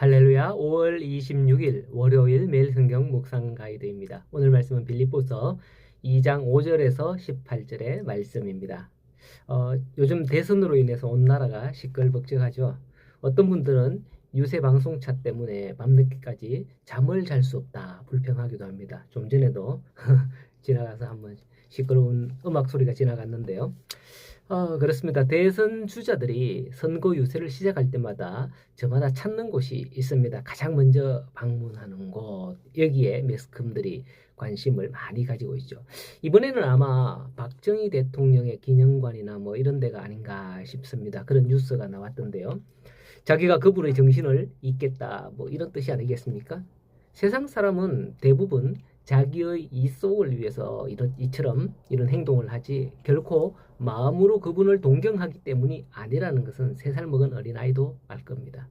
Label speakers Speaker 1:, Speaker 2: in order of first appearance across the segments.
Speaker 1: 할렐루야. 5월 26일 월요일 매일 성경 묵상 가이드입니다. 오늘 말씀은 빌립보서 2장 5절에서 18절의 말씀입니다. 요즘 대선으로 인해서 온 나라가 시끌벅적하죠. 어떤 분들은 유세 방송차 때문에 밤늦게까지 잠을 잘 수 없다 불평하기도 합니다. 좀 전에도 지나가서 한번 시끄러운 음악 소리가 지나갔는데요. 그렇습니다. 대선 주자들이 선거 유세를 시작할 때마다 저마다 찾는 곳이 있습니다. 가장 먼저 방문하는 곳, 여기에 매스컴들이 관심을 많이 가지고 있죠. 이번에는 아마 박정희 대통령의 기념관이나 뭐 이런 데가 아닌가 싶습니다. 그런 뉴스가 나왔던데요. 자기가 그분의 정신을 잊겠다, 뭐 이런 뜻이 아니겠습니까? 세상 사람은 대부분 자기의 이속을 위해서 이처럼 이런 행동을 하지 결코 마음으로 그분을 동경하기 때문이 아니라는 것은 3살 먹은 어린아이도 알 겁니다.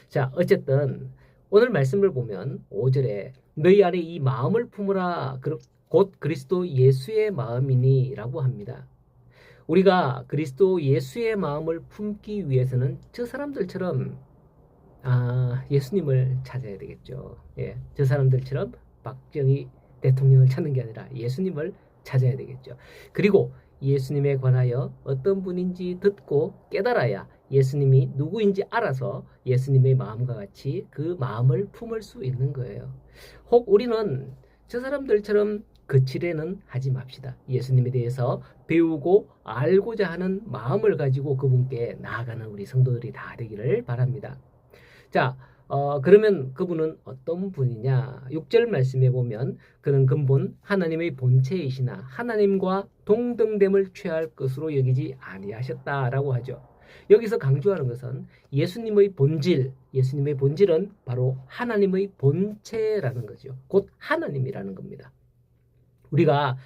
Speaker 1: 자, 어쨌든 오늘 말씀을 보면 5절에 너희 안에 이 마음을 품으라 곧 그리스도 예수의 마음이니 라고 합니다. 우리가 그리스도 예수의 마음을 품기 위해서는 저 사람들처럼 예수님을 찾아야 되겠죠. 예, 저 사람들처럼 박정희 대통령을 찾는 게 아니라 예수님을 찾아야 되겠죠. 그리고 예수님에 관하여 어떤 분인지 듣고 깨달아야 예수님이 누구인지 알아서 예수님의 마음과 같이 그 마음을 품을 수 있는 거예요. 혹 우리는 저 사람들처럼 거칠에는 하지 맙시다. 예수님에 대해서 배우고 알고자 하는 마음을 가지고 그분께 나아가는 우리 성도들이 다 되기를 바랍니다. 자, 그러면 그분은 어떤 분이냐? 6절 말씀에 보면 그는 근본 하나님의 본체이시나 하나님과 동등됨을 취할 것으로 여기지 아니하셨다라고 하죠. 여기서 강조하는 것은 예수님의 본질, 예수님의 본질은 바로 하나님의 본체라는 거죠. 곧 하나님이라는 겁니다. 우리가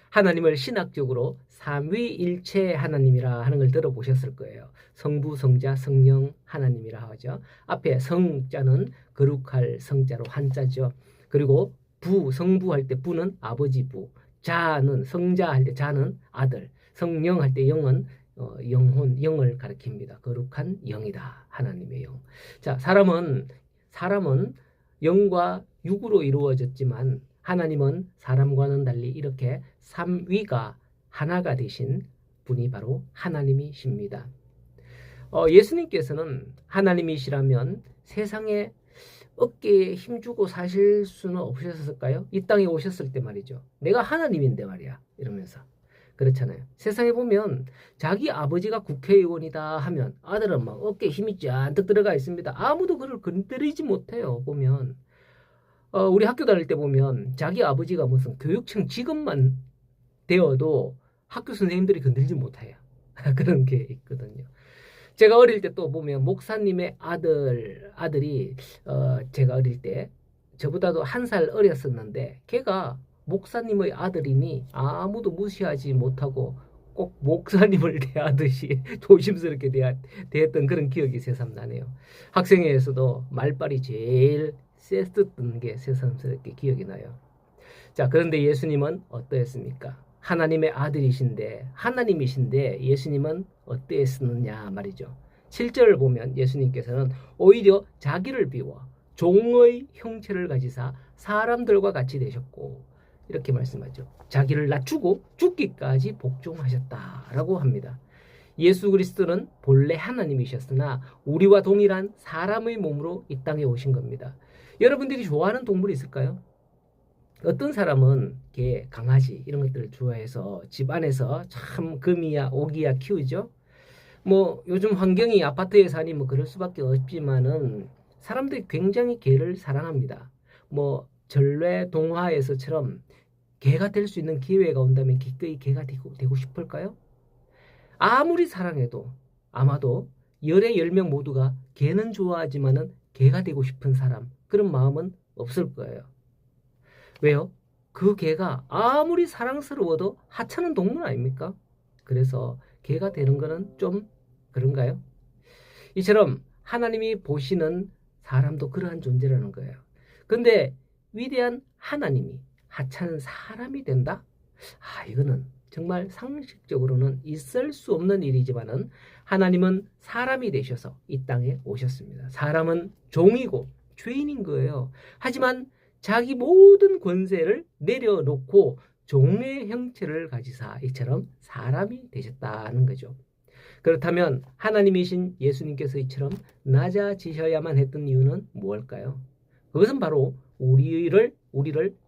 Speaker 1: 하나님을 신학적으로 삼위일체 하나님이라 하는 걸 들어보셨을 거예요. 성부, 성자, 성령 하나님이라 하죠. 앞에 성자는 거룩할 성자로 한자죠. 그리고 성부 할 때 부는 아버지 부, 자는 성자 할 때 자는 아들, 성령 할 때 영은 영혼, 영을 가리킵니다. 거룩한 영이다. 하나님의 영. 자, 사람은 영과 육으로 이루어졌지만 하나님은 사람과는 달리 이렇게 삼위가 하나가 되신 분이 바로 하나님이십니다. 예수님께서는 하나님이시라면 세상에 어깨에 힘주고 사실 수는 없으셨을까요? 이 땅에 오셨을 때 말이죠. 내가 하나님인데 말이야 이러면서. 그렇잖아요. 세상에 보면 자기 아버지가 국회의원이다 하면 아들은 막 어깨에 힘이 잔뜩 들어가 있습니다. 아무도 그를 건드리지 못해요. 보면 우리 학교 다닐 때 보면 자기 아버지가 무슨 교육청 직원만 되어도 학교 선생님들이 건들지 못해요. 그런 게 있거든요. 제가 어릴 때 또 보면 목사님의 아들이 제가 어릴 때 저보다도 1살 어렸었는데 걔가 목사님의 아들이니 아무도 무시하지 못하고 꼭 목사님을 대하듯이 조심스럽게 대했던 그런 기억이 새삼나네요. 학생회에서도 말빨이 제일 셌었던 게 새삼스럽게 기억이 나요. 자, 그런데 예수님은 어떠했습니까? 하나님의 아들이신데 하나님이신데 예수님은 어떠했느냐 말이죠. 7절을 보면 예수님께서는 오히려 자기를 비워 종의 형체를 가지사 사람들과 같이 되셨고 이렇게 말씀하죠. 자기를 낮추고 죽기까지 복종하셨다라고 합니다. 예수 그리스도는 본래 하나님이셨으나 우리와 동일한 사람의 몸으로 이 땅에 오신 겁니다. 여러분들이 좋아하는 동물이 있을까요? 어떤 사람은 개, 강아지 이런 것들을 좋아해서 집 안에서 참 금이야 오기야 키우죠. 뭐 요즘 환경이 아파트에 사니 뭐 그럴 수밖에 없지만은 사람들이 굉장히 개를 사랑합니다. 뭐 전래 동화에서처럼 개가 될 수 있는 기회가 온다면 기꺼이 개가 되고 싶을까요? 아무리 사랑해도 아마도 열의 10명 모두가 개는 좋아하지만은 개가 되고 싶은 사람 그런 마음은 없을 거예요. 왜요? 그 개가 아무리 사랑스러워도 하찮은 동물 아닙니까? 그래서 개가 되는 거는 좀 그런가요? 이처럼 하나님이 보시는 사람도 그러한 존재라는 거예요. 근데 위대한 하나님이 하찮은 사람이 된다? 이거는 정말 상식적으로는 있을 수 없는 일이지만은 하나님은 사람이 되셔서 이 땅에 오셨습니다. 사람은 종이고 죄인인 거예요. 하지만 자기 모든 권세를 내려놓고 종의 형체를 가지사 이처럼 사람이 되셨다는 거죠. 그렇다면 하나님이신 예수님께서 이처럼 낮아지셔야만 했던 이유는 무엇일까요? 그것은 바로 우리를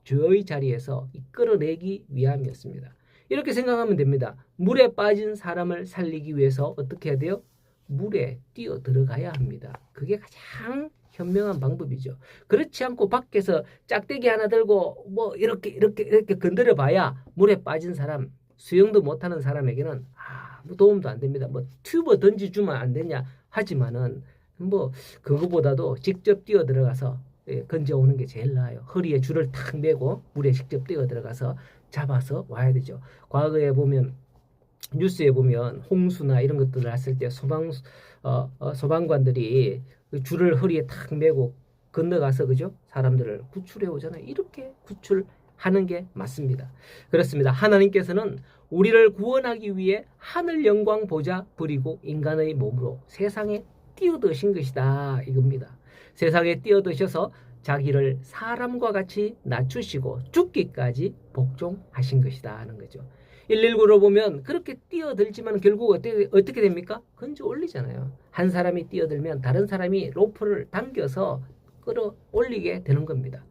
Speaker 1: 죄의 자리에서 이끌어내기 위함이었습니다. 이렇게 생각하면 됩니다. 물에 빠진 사람을 살리기 위해서 어떻게 해야 돼요? 물에 뛰어 들어가야 합니다. 그게 가장 현명한 방법이죠. 그렇지 않고 밖에서 짝대기 하나 들고 뭐 이렇게 건드려 봐야 물에 빠진 사람, 수영도 못하는 사람에게는 아무 도움도 안 됩니다. 뭐 튜브 던져주면 안 되냐 하지만은 뭐 그거보다도 직접 뛰어 들어가서 건져오는 게 제일 나아요. 허리에 줄을 탁 매고 물에 직접 뛰어 들어가서 잡아서 와야 되죠. 과거에 보면 뉴스에 보면 홍수나 이런 것들을 했을 때 소방관들이 그 줄을 허리에 탁 매고 건너가서 그죠? 사람들을 구출해 오잖아요. 이렇게 구출하는 게 맞습니다. 그렇습니다. 하나님께서는 우리를 구원하기 위해 하늘 영광 보좌 버리고 인간의 몸으로 세상에 뛰어드신 것이다 이겁니다. 세상에 뛰어드셔서 자기를 사람과 같이 낮추시고 죽기까지 복종하신 것이다 하는 거죠. 119로 보면 그렇게 뛰어들지만 결국 어떻게 됩니까? 건져 올리잖아요. 한 사람이 뛰어들면 다른 사람이 로프를 당겨서 끌어올리게 되는 겁니다.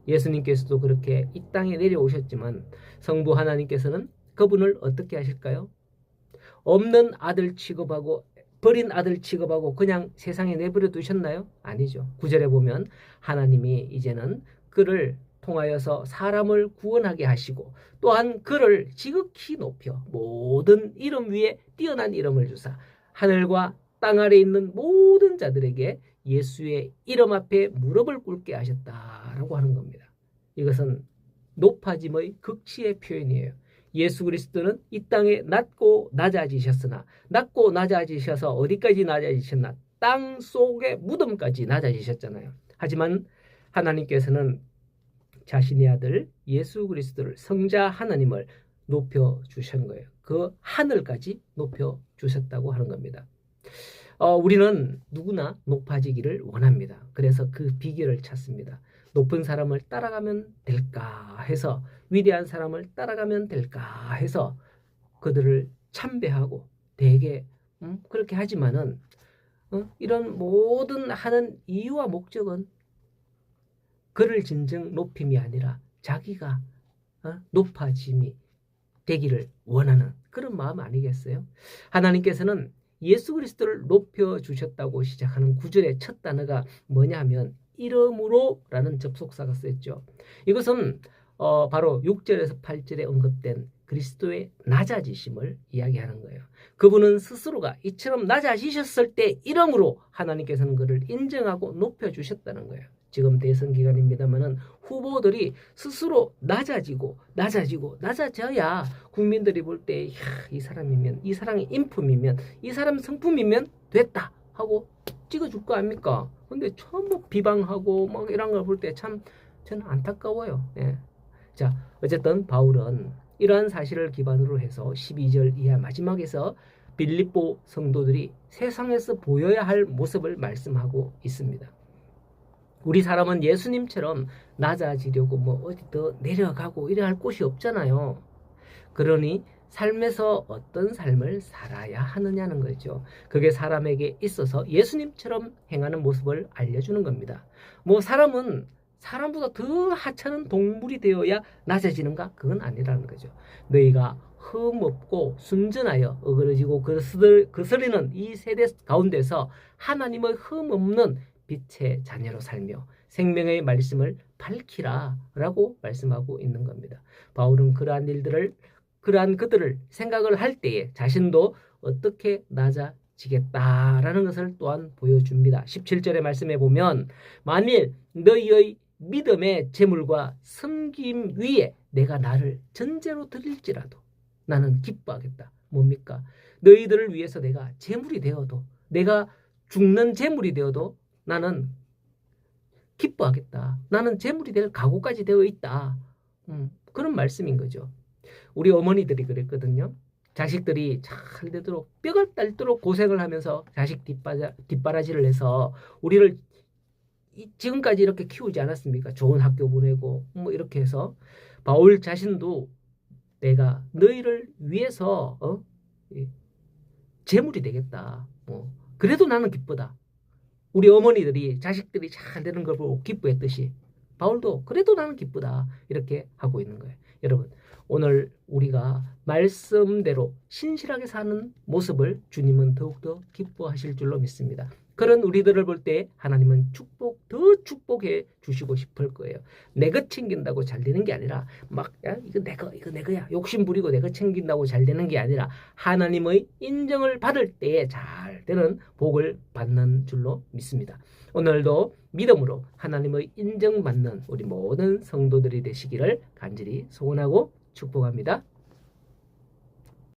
Speaker 1: 예수님께서도 그렇게 이 땅에 내려오셨지만 성부 하나님께서는 그분을 어떻게 하실까요? 없는 아들 취급하고 버린 아들 취급하고 그냥 세상에 내버려 두셨나요? 아니죠. 9절에 보면 하나님이 이제는 그를 통하여서 사람을 구원하게 하시고 또한 그를 지극히 높여 모든 이름 위에 뛰어난 이름을 주사 하늘과 땅 아래 있는 모든 자들에게 예수의 이름 앞에 무릎을 꿇게 하셨다라고 하는 겁니다. 이것은 높아짐의 극치의 표현이에요. 예수 그리스도는 이 땅에 낮고 낮아지셨으나 낮고 낮아지셔서 어디까지 낮아지셨나? 땅 속의 무덤까지 낮아지셨잖아요. 하지만 하나님께서는 자신의 아들 예수 그리스도를 성자 하나님을 높여주신 거예요. 그 하늘까지 높여주셨다고 하는 겁니다. 우리는 누구나 높아지기를 원합니다. 그래서 그 비결을 찾습니다. 높은 사람을 따라가면 될까 해서 위대한 사람을 따라가면 될까 해서 그들을 참배하고 되게 그렇게 하지만은 이런 모든 하는 이유와 목적은 그를 진정 높임이 아니라 자기가 높아짐이 되기를 원하는 그런 마음 아니겠어요? 하나님께서는 예수 그리스도를 높여주셨다고 시작하는 9절의 첫 단어가 뭐냐면 이름으로라는 접속사가 쓰였죠. 이것은 바로 6절에서 8절에 언급된 그리스도의 낮아지심을 이야기하는 거예요. 그분은 스스로가 이처럼 낮아지셨을 때 이름으로 하나님께서는 그를 인정하고 높여주셨다는 거예요. 지금 대선 기간입니다만은 후보들이 스스로 낮아져야 국민들이 볼 때 이 사람이면 이 사람이 인품이면 이 사람 성품이면 됐다 하고 찍어줄 거 아닙니까? 근데 전부 비방하고 막 이런 걸 볼 때 참 저는 안타까워요. 예. 자, 어쨌든 바울은 이러한 사실을 기반으로 해서 12절 이하 마지막에서 빌립보 성도들이 세상에서 보여야 할 모습을 말씀하고 있습니다. 우리 사람은 예수님처럼 낮아지려고 뭐 어디 더 내려가고 이래야 할 곳이 없잖아요. 그러니 삶에서 어떤 삶을 살아야 하느냐는 거죠. 그게 사람에게 있어서 예수님처럼 행하는 모습을 알려주는 겁니다. 뭐 사람은 사람보다 더 하찮은 동물이 되어야 낮아지는가? 그건 아니라는 거죠. 너희가 흠없고 순전하여 어그러지고 거스리는 이 세대 가운데서 하나님의 흠없는 빛의 자녀로 살며 생명의 말씀을 밝히라 라고 말씀하고 있는 겁니다. 바울은 그러한 그들을 생각을 할 때에 자신도 어떻게 낮아지겠다라는 것을 또한 보여줍니다. 17절의 말씀에 보면 만일 너희의 믿음의 재물과 섬김 위에 내가 나를 전제로 드릴지라도 나는 기뻐하겠다. 뭡니까? 너희들을 위해서 내가 재물이 되어도 내가 죽는 재물이 되어도 나는 기뻐하겠다. 나는 재물이 될 각오까지 되어 있다. 그런 말씀인 거죠. 우리 어머니들이 그랬거든요. 자식들이 잘 되도록 뼈가 딸도록 고생을 하면서 자식 뒷바라지를 해서 우리를 지금까지 이렇게 키우지 않았습니까? 좋은 학교 보내고 뭐 이렇게 해서 바울 자신도 내가 너희를 위해서 재물이 되겠다. 뭐 그래도 나는 기쁘다. 우리 어머니들이 자식들이 잘 되는 걸 보고 기뻐했듯이 바울도 그래도 나는 기쁘다. 이렇게 하고 있는 거예요. 여러분, 오늘 우리가 말씀대로 신실하게 사는 모습을 주님은 더욱더 기뻐하실 줄로 믿습니다. 그런 우리들을 볼 때 하나님은 더 축복해 주시고 싶을 거예요. 내 것 챙긴다고 잘 되는 게 아니라 야, 이거 내 거야. 욕심 부리고 내 것 챙긴다고 잘 되는 게 아니라 하나님의 인정을 받을 때에 잘 되는 복을 받는 줄로 믿습니다. 오늘도 믿음으로 하나님의 인정받는 우리 모든 성도들이 되시기를 간절히 소원하고 축복합니다.